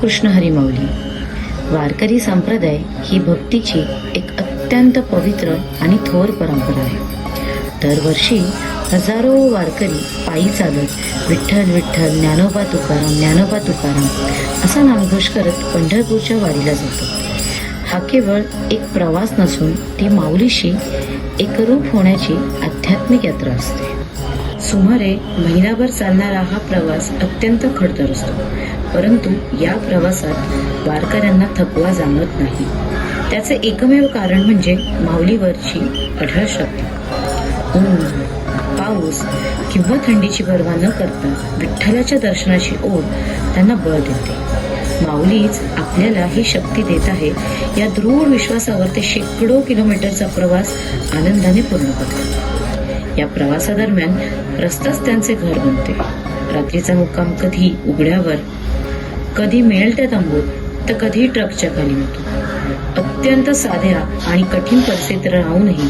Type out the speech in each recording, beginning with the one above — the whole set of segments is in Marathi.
रामकृष्ण हरी माऊली. वारकरी संप्रदाय ही भक्तीची एक अत्यंत पवित्र आणि थोर परंपरा आहे. दरवर्षी हजारो वारकरी पायी चालत विठ्ठल विठ्ठल ज्ञानोबा तुकाराम असा नामघोष करत पंढरपूरच्या वारीला जातो. हा केवळ एक प्रवास नसून ती माऊलीशी एकरूप होण्याची आध्यात्मिक यात्रा असते. सुमारे महिनाभर चालणारा हा प्रवास अत्यंत खडतर असतो, परंतु या प्रवासात वारकऱ्यांना थकवा जाणवत नाही. त्याचे एकमेव कारण म्हणजे माऊलीवरची अढळ श्रद्धा. ऊन, पाऊस किंवा थंडीची पर्वा न करता विठ्ठलाच्या दर्शनाची ओढ त्यांना बळ देते. माऊलीच आपल्याला ही शक्ती देत आहे या दृढ विश्वासावर ते शेकडो किलोमीटरचा प्रवास आनंदाने पूर्ण करतात. या प्रवासादरम्यान रस्ताच त्यांचे घर बनते. रात्रीचा मुक्काम कधी उघड्यावर, कधी मिळेल त्या तंबूत, तर कधी ट्रकच्या खाली होतो. अत्यंत साध्या आणि कठीण परिस्थितीत राहूनही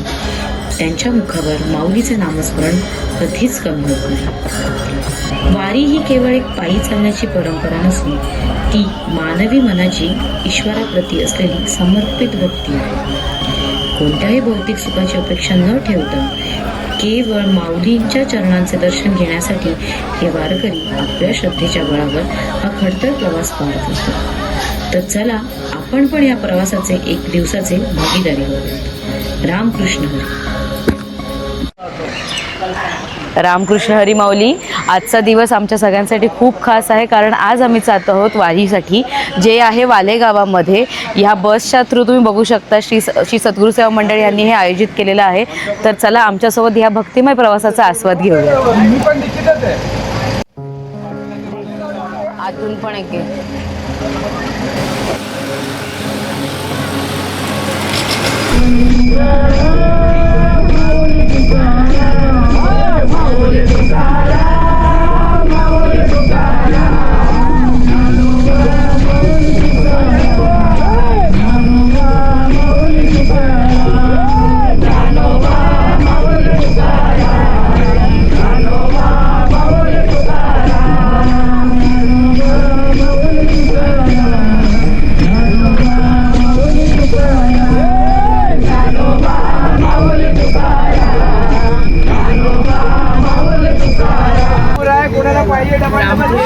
त्यांच्या मुखावर माऊलीचे नामस्मरण कधीच कमी होत नाही. वारी ही केवळ एक पायी चालण्याची परंपरा नसून ती मानवी मनाची ईश्वराप्रती असलेली समर्पित भक्ती आहे. कोणत्याही भौतिक सुखाची अपेक्षा न ठेवता केवळ माऊलींच्या चरणांचे दर्शन घेण्यासाठी हे वारकरी आपल्या श्रद्धेच्या बळावर हा खडतर प्रवास पाहत असतात. तर चला आपण पण या प्रवासाचे एक दिवसाचे भागीदारी होऊया. रामकृष्ण हरी. रामकृष्ण हरी माऊली. आजचा दिवस आमच्या सगळ्यांसाठी खूप खास आहे, कारण आज आम्ही जात आहोत वारीसाठी, जे आहे वाले गावामध्ये. ह्या बसच्या थ्रू तुम्ही बघू शकता श्री सद्गुरू सेवा मंडळ यांनी हे आयोजित केलेलं आहे. तर चला आमच्यासोबत ह्या भक्तिमय प्रवासाचा आस्वाद घेऊया. आतून पण एक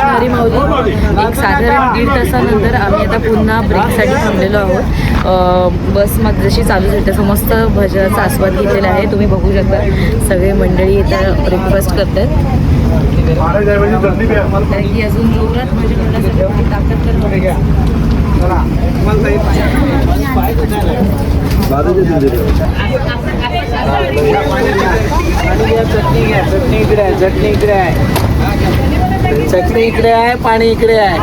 हरी माऊली. एक साधारण 1.5 तासानंतर आम्ही आता पुन्हा ब्रेकसाठी थांबलेलो आहोत. बस मग जशी चालू झाली तसं मस्त भजनाचा आस्वाद घेतलेला आहे. तुम्ही बघू शकता सगळे मंडळी इथं ब्रेकफास्ट करतात. अजून जोरात भजन करण्यासाठी ताकद करतो. चटणी इकडे आहे, पाणी इकडे आहे.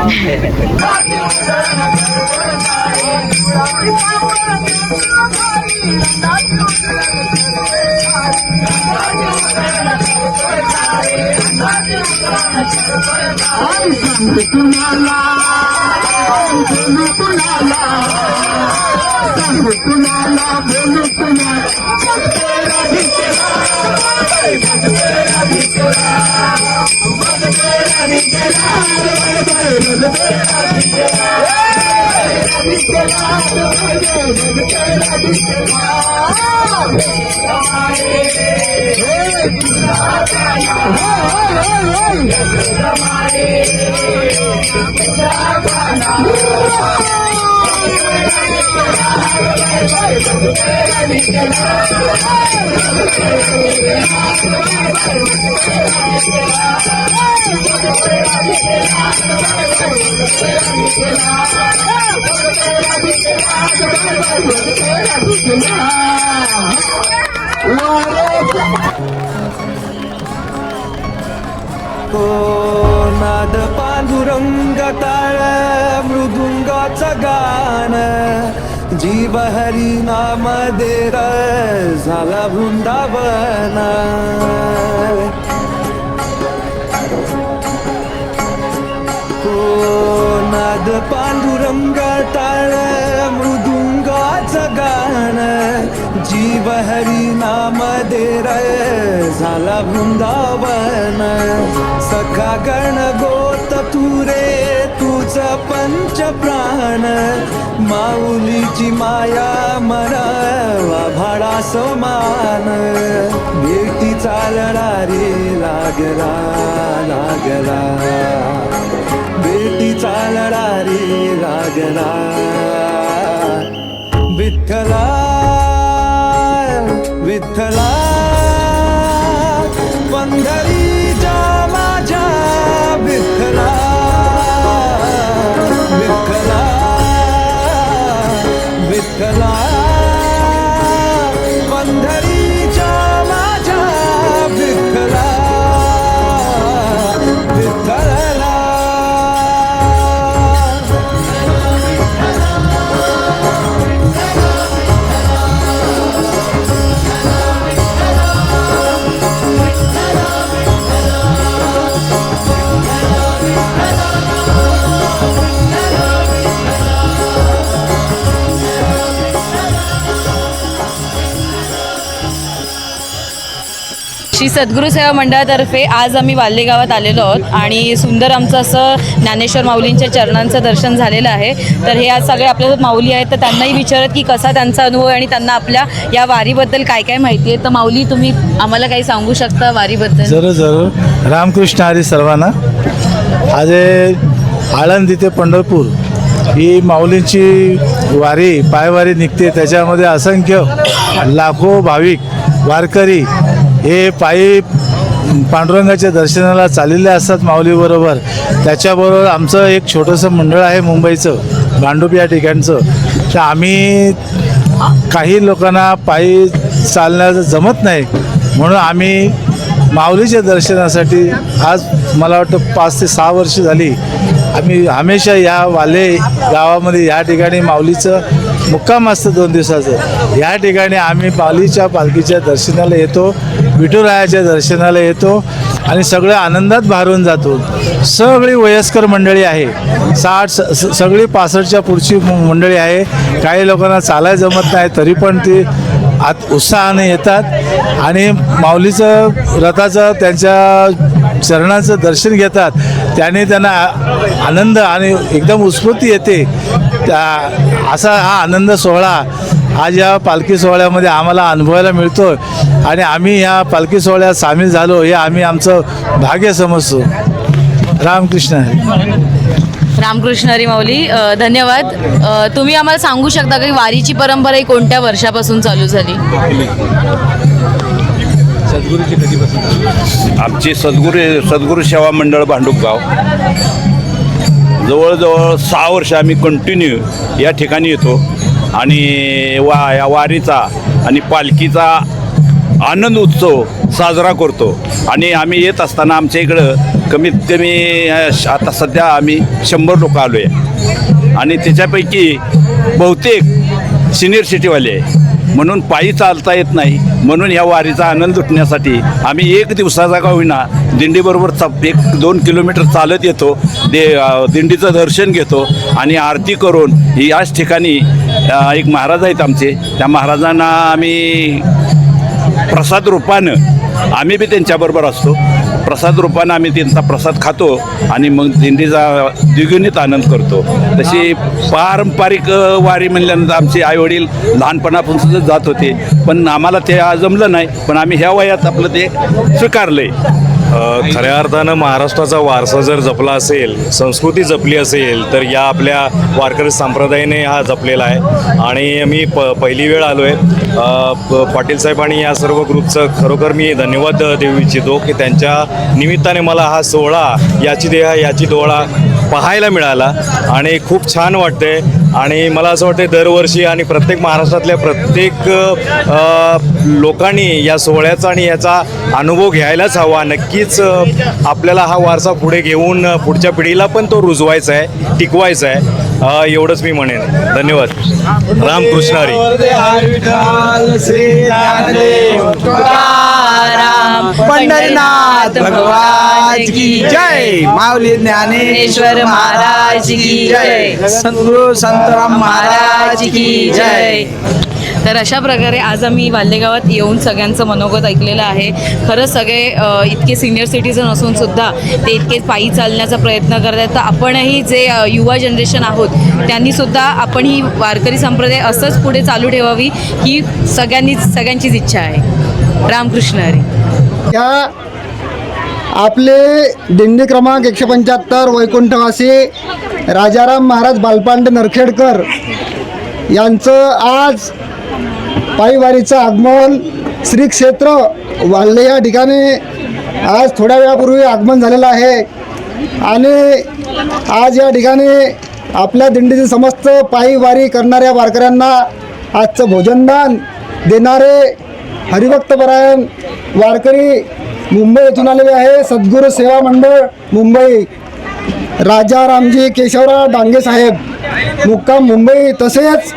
नाद पांडुरंग टाळ मृदुंगाचं गाण जीव हरी नाम देर झाला वृंदावन. नाद पांडुरंग टाळ मृदुंगाचं गाण जीव हरी नाम देर झाला वृंदावन. सखा गण गोत तू रे तुझ तोच पंच प्राण माऊलीची माया मनावा भाडा समान भेटी चालला रे लागला लागला भेटी चालला रे लागला विठ्ठला विठ्ठला पंढरीच्या माझ्या विठ्ठला विठ्ठला विठ्ठला पंढरीच्या माझ्या विठ्ठला विठ्ठला श्री सद्गुरू सेवा मंडळातर्फे आज आम्ही वाल्हे गावात आलेलो आहोत आणि सुंदर आमचं असं ज्ञानेश्वर माऊलींच्या चरणांचं दर्शन झालेलं आहे. तर हे आज सगळे आपल्यासोबत माऊली आहेत, तर त्यांनाही विचारत की कसा त्यांचा अनुभव आहे आणि त्यांना आपल्या या वारीबद्दल काय काय माहिती आहे. तर माऊली, तुम्ही आम्हाला काही सांगू शकता वारीबद्दल? जरूर रामकृष्ण हरी सर्वांना. आज आळंदी ते पंढरपूर ही माऊलींची वारी पायवारी निघते. त्याच्यामध्ये असंख्य लाखो भाविक वारकरी हे पायी पांडुरंगाच्या दर्शनाला चाललेले असतात माऊलीबरोबर. त्याच्याबरोबर आमचं एक छोटंसं मंडळ आहे मुंबईचं, भांडूप या ठिकाणचं. तर आम्ही काही लोकांना पायी चालण्याचं जमत नाही, म्हणून आम्ही माऊलीच्या दर्शनासाठी आज मला वाटतं 5 ते 6 वर्ष झाली आम्ही हमेशा या वाल्हे गावामध्ये या ठिकाणी माऊलीचं मुक्काम असतं 2 दिवसाचं. या ठिकाणी आम्ही माऊलीच्या पालखीच्या दर्शनाला येतो, विठुरायाच्या दर्शनाला येतो आणि सगळं आनंदात भारून जातो. सगळी वयस्कर मंडळी आहे, 60 सगळी 65च्या पुढची मंडळी आहे. काही लोकांना चालायला जमत नाही तरी पण ती उत्साहाने येतात आणि माऊलीचं रथाचं त्यांच्या चरणाचं दर्शन घेतात. त्याने त्यांना आनंद आणि एकदम उत्स्फूर्ती येते. असा हा आनंद सोहळा आज या पालखी सोहळ्यामध्ये आम्हाला अनुभवायला मिळतो आणि आम्ही या पालखी सोहळ्यात सामील झालो हे आम्ही आमचं भाग्य समजतो. रामकृष्ण हरी. रामकृष्ण हरी माऊली, धन्यवाद. तुम्ही आम्हाला सांगू शकता की वारीची परंपरा ही कोणत्या वर्षापासून चालू झाली? आमची सद्गुरू सेवा मंडळ भांडूपगाव जवळजवळ 6 वर्ष आम्ही कंटिन्यू या ठिकाणी येतो आणि या वारीचा आणि पालखीचा आनंद उत्सव साजरा करतो. आणि आम्ही येत असताना आमच्या इकडं कमीत कमी आता सध्या आम्ही 100 लोक आलो आहे आणि त्याच्यापैकी बहुतेक सिनियर सिटीवाले आहे, म्हणून पायी चालता येत नाही. म्हणून ह्या वारीचा आनंद लुटण्यासाठी आम्ही 1 दिवसाचा का होईना दिंडीबरोबर 1-2 किलोमीटर चालत येतो, दिंडीचं दर्शन घेतो आणि आरती करून याच ठिकाणी एक महाराज आहेत आमचे, त्या महाराजांना आम्ही प्रसाद रूपानं आम्ही बी त्यांच्याबरोबर असतो. प्रसाद रूपानं आम्ही त्यांचा प्रसाद खातो आणि मग दिंडीचा द्विगुणित आनंद करतो. तशी पारंपरिक वारी म्हणल्यानंतर आमचे आईवडील लहानपणापासून सुद्धा जात होते, पण आम्हाला ते जमलं नाही, पण आम्ही ह्या वयात आपलं ते स्वीकारलं आहे. खऱ्या अर्थानं महाराष्ट्राचा वारसा जर जपला असेल, संस्कृती जपली असेल, तर या आपल्या वारकरी संप्रदायाने हा जपलेला आहे. आणि मी पहिली वेळ आलो आहे. पाटील साहेब आणि या सर्व ग्रुपचं खरोखर मी धन्यवाद देऊ इच्छितो की त्यांच्या निमित्ताने मला हा सोहळा याची डोळा पाहायला मिळाला आणि खूप छान वाटते. आणि मला असं वाटतं दरवर्षी आणि प्रत्येक महाराष्ट्रातल्या प्रत्येक लोकांनी या सोहळ्याचा आणि याचा अनुभव घ्यायलाच हवा. नक्कीच आपल्याला हा वारसा पुढे घेऊन पुढच्या पिढीला पण तो रुजवायचा आहे, टिकवायचा आहे. एवढंच मी म्हणेन. धन्यवाद. रामकृष्ण हरी. पंढरीनाथ भगवान की जय. माऊली ज्ञानेश्वर महाराज की जय. सद्गुरु संतराम महाराज की जय. तर अशा प्रकारे आज आम्ही वाल्हेगावात येऊन सगळ्यांचं मनोगत ऐकलेलं आहे. खरंच सगळे इतके सिनियर सिटीजन असून सुद्धा ते इतके पायी चालण्याचा प्रयत्न करत आहेत. तर आपणही जे युवा जनरेशन आहोत त्यांनी सुद्धा आपण ही वारकरी संप्रदाय असंच पुढे चालू ठेवावी ही सगळ्यांचीच इच्छा आहे. रामकृष्ण हरी. या आपले दिंडी क्रमांक 175 वैकुंठवासी राजाराम महाराज बालपांडे नरखेडकर यांचं आज पायीवारीचं आगमन श्री क्षेत्र वाल्हे या ठिकाणी आज थोड्या वेळापूर्वी आगमन झालेलं आहे. आणि आज या ठिकाणी आपल्या दिंडीचे समस्त पायीवारी करणाऱ्या वारकऱ्यांना आजचं भोजनदान देणारे हरिभक्तपरायण वारकरी मुंबई येथून आलेले आहे. सद्गुरू सेवा मंडळ मुंबई, राजा रामजी केशवराव डांगे साहेब मुक्काम मुंबई, तसेच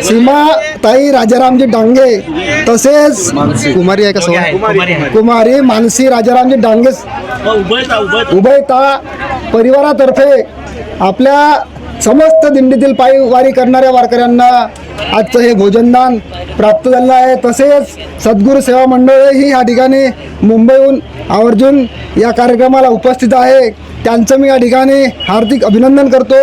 सीमाताई राजारामजी डांगे, तसेच कुमारी आहे का कुमारी मानसी राजारामजी डांगे उभयता परिवारातर्फे आपल्या समस्त दिंडीतील पायीवारी करणाऱ्या वारकऱ्यांना आजचं हे भोजनदान प्राप्त झालं आहे. तसेच सद्गुरू सेवा मंडळही या ठिकाणी मुंबईहून आवर्जून या कार्यक्रमाला उपस्थित आहे. त्यांचं मी या ठिकाणी हार्दिक अभिनंदन करतो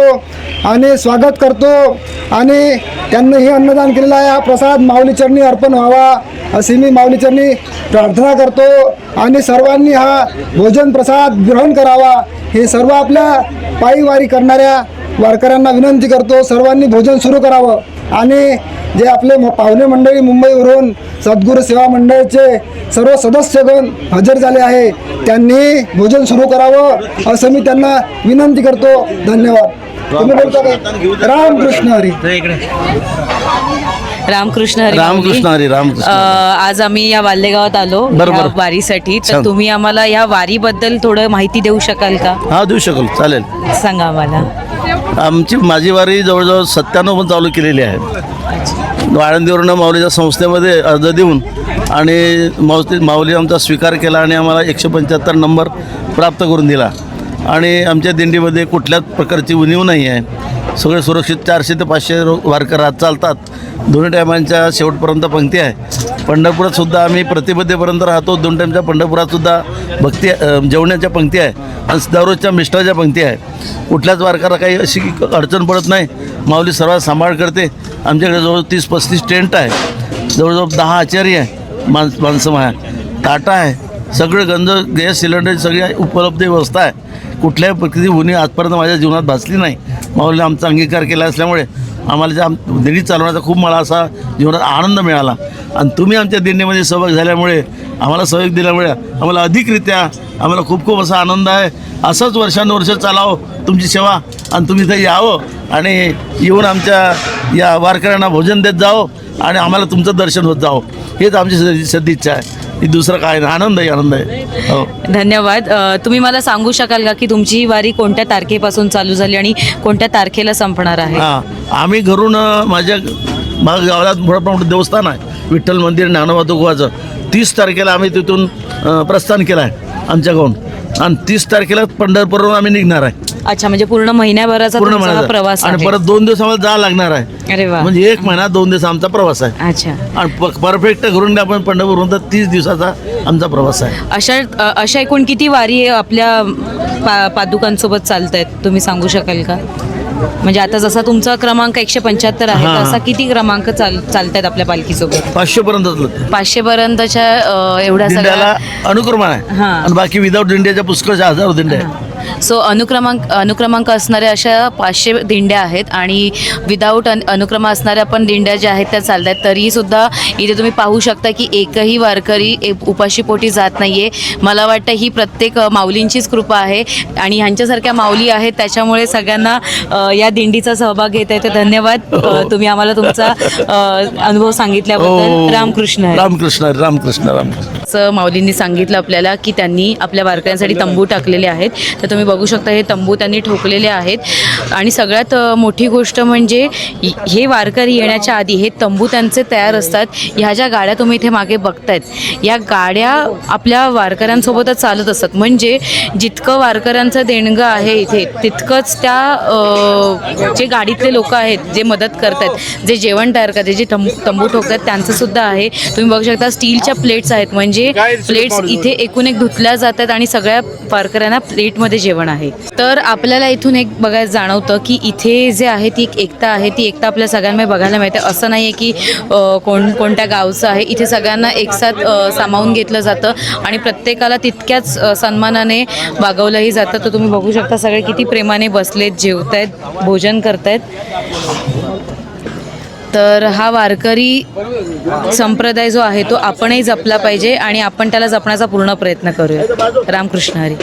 आणि स्वागत करतो. आणि त्यांनी हे अन्नदान केलेलं आहे. हा प्रसाद माऊलीचरणी अर्पण व्हावा अशी मी माऊलीचरणी प्रार्थना करतो. आणि सर्वांनी हा भोजन प्रसाद ग्रहण करावा हे सर्व आपल्या पायीवारी करणाऱ्या वारकऱ्यांना विनंती करतो. सर्वांनी भोजन सुरू करावं. आणि जे आपले पाहुणे मंडळी मुंबईवरून सद्गुरू सेवा मंडळाचे सर्व सदस्यगण हजर झाले आहे त्यांनी भोजन सुरू करावं असं मी त्यांना विनंती करतो. धन्यवाद. तुम्ही बोलता का? रामकृष्ण हरी. रामकृष्ण हरी. रामकृष्ण हरी. रामकृष्ण. आज आम्ही या वाल्हेगावात आलो या वारीसाठी. तर तुम्ही आम्हाला या वारीबद्दल थोडं माहिती देऊ शकाल का? हा, देऊ शकाल, चालेल. सांगा आम्हाला. माझी वारी जवळजवळ 97 चालू केलेली आहे. आळंदीवरून माऊलीच्या संस्थेमध्ये अर्ज देऊन आणि माऊली आमचा स्वीकार केला आणि आम्हाला 175 नंबर प्राप्त करून दिला. आणि आमच्या दिंडीमध्ये कुठल्याच प्रकारची उणीव नाही आहे. सगळे सुरक्षित 400 ते 500 वारकरी आज चालतात. दोन्ही टायमांच्या शेवटपर्यंत पंक्ती आहे. पंढरपुरात सुद्धा आम्ही प्रतिपदेपर्यंत राहतो. 2 टाईमच्या पंढरपुरात सुद्धा भक्ती जेवण्याच्या पंक्ती आहे आणि दररोजच्या मिष्टाच्या पंक्ती आहे. कुठल्याच वारकऱ्याला काही अशी अडचण पडत नाही. माऊली सर्वात सांभाळ करते. आमच्याकडे जवळ 30-35 टेंट आहे. जवळजवळ 10 आचारी आहे. माणसं आहे, टाटा आहे, सगळे गॅस सिलेंडरची सगळी उपलब्ध व्यवस्था आहे. कुठल्याही प्रकृती उणी आजपर्यंत माझ्या जीवनात भासली नाही. माऊलीने आमचा अंगीकार केला असल्यामुळे आम्हाला ज्या दिंडी चालवण्याचा खूप मला असा जीवनात आनंद मिळाला. आणि तुम्ही आमच्या दिंडीमध्ये सहभाग झाल्यामुळे आम्हाला सहयोग दिल्यामुळे आम्हाला अधिकरित्या आम्हाला खूप खूप असा आनंद आहे. असंच वर्षानुवर्ष चालावं तुमची सेवा आणि तुम्ही इथं यावं आणि येऊन आमच्या या वारकऱ्यांना भोजन देत जावं आणि आम्हाला तुमचं दर्शन होत जावं हेच आमची सदिच्छा आहे. दुसरं काय नाही. आनंद आहे. हो, धन्यवाद. तुम्ही मला सांगू शकाल का की तुमची ही वारी कोणत्या तारखेपासून चालू झाली आणि कोणत्या तारखेला संपणार आहे? हां, आम्ही घरून माझ्या गावाला मोठं देवस्थान आहे विठ्ठल मंदिर ज्ञानोबा तुकोबाचं. 30 तारखेला आम्ही तिथून प्रस्थान केलं आहे आमच्या गावून आणि 30 तारखेला पंढरपूरवरून आम्ही निघणार आहे. अच्छा, म्हणजे पूर्ण महिन्याभराचा तुमचा प्रवास आणि परत 2 दिवस आम्हाला जावं लागणार आहे. अरे वा. म्हणजे 1 महिना 2 दिवस आमचा प्रवास आहे. अच्छा. आणि परफेक्ट घरून आपण पंढरपूरवरून तर 30 दिवसाचा आमचा प्रवास आहे. अशा एकूण किती वारी आपल्या पादुकांसोबत चालत आहेत तुम्ही सांगू शकाल का? म्हणजे आता जसा तुमचा क्रमांक 175 आहे तसा किती क्रमांक चालतायत आपल्या पालखीसोबत? 500 पर्यंत. 500 पर्यंतच्या एवढ्या सगळ्या अनुक्रमण आहे आणि बाकी विदाऊट दिंड्याच्या पुष्कळच्या 1000 दिंड्या आहेत. सो अनुक्रमांक असणाऱ्या अशा 500 दिंड्या आहेत आणि विदाऊट अनुक्रम असणाऱ्या पण दिंड्या ज्या आहेत त्या चालत आहेत. तरीसुद्धा इथे तुम्ही पाहू शकता की एकही वारकरी उपाशीपोटी जात नाही आहे. मला वाटतं ही प्रत्येक माऊलींचीच कृपा आहे आणि ह्यांच्यासारख्या माऊली आहेत त्याच्यामुळे सगळ्यांना या दिंडीचा सहभाग घेता येतो. धन्यवाद. तुम्ही आम्हाला तुमचा अनुभव सांगितल्याबद्दल. रामकृष्ण. रामकृष्ण. रामकृष्ण. रामकृष्ण. माऊलींनी सांगितलं आपल्याला की त्यांनी आपल्या वारकऱ्यांसाठी तंबू टाकलेले आहेत. तर तुम्ही बघू शकता हे तंबू त्यांनी ठोकलेले आहेत आणि सगळ्यात मोठी गोष्ट म्हणजे हे वारकरी येण्याच्या आधी हे तंबू त्यांचे तयार असतात. ह्या ज्या गाड्या तुम्ही इथे मागे बघतायत या गाड्या आपल्या वारकऱ्यांसोबतच चालत असतात. म्हणजे जितकं वारकऱ्यांचं देणगं आहे इथे तितकंच त्या जे गाडीतले लोक आहेत जे मदत करतात जे जेवण तयार करतात जे तंबू ठोकतात त्यांचं सुद्धा आहे. तुम्ही बघू शकता स्टीलच्या प्लेट्स आहेत म्हणजे प्लेट्स इथे एकूण एक धुतल्या जातात आणि सगळ्या वारकऱ्यांना प्लेटमध्ये जेवण आहे. तर आपल्याला इथून एक बघायला जाणवतं की इथे जे आहे ती एक एकता आहे. ती एकता आपल्या सगळ्यांमध्ये बघायला मिळते. असं नाही आहे की कोणत्या गावचं आहे. इथे सगळ्यांना एकसाथ सामावून घेतलं जातं आणि प्रत्येकाला तितक्याच सन्मानाने वागवलंही जातं. तर तुम्ही बघू शकता सगळे किती प्रेमाने बसलेत, जेवतायत, भोजन करतायत. तर हा वारकरी संप्रदाय जो आहे तो आपणही जपला पाहिजे आणि आपण त्याला जपण्याचा पूर्ण प्रयत्न करूया. रामकृष्ण हरी.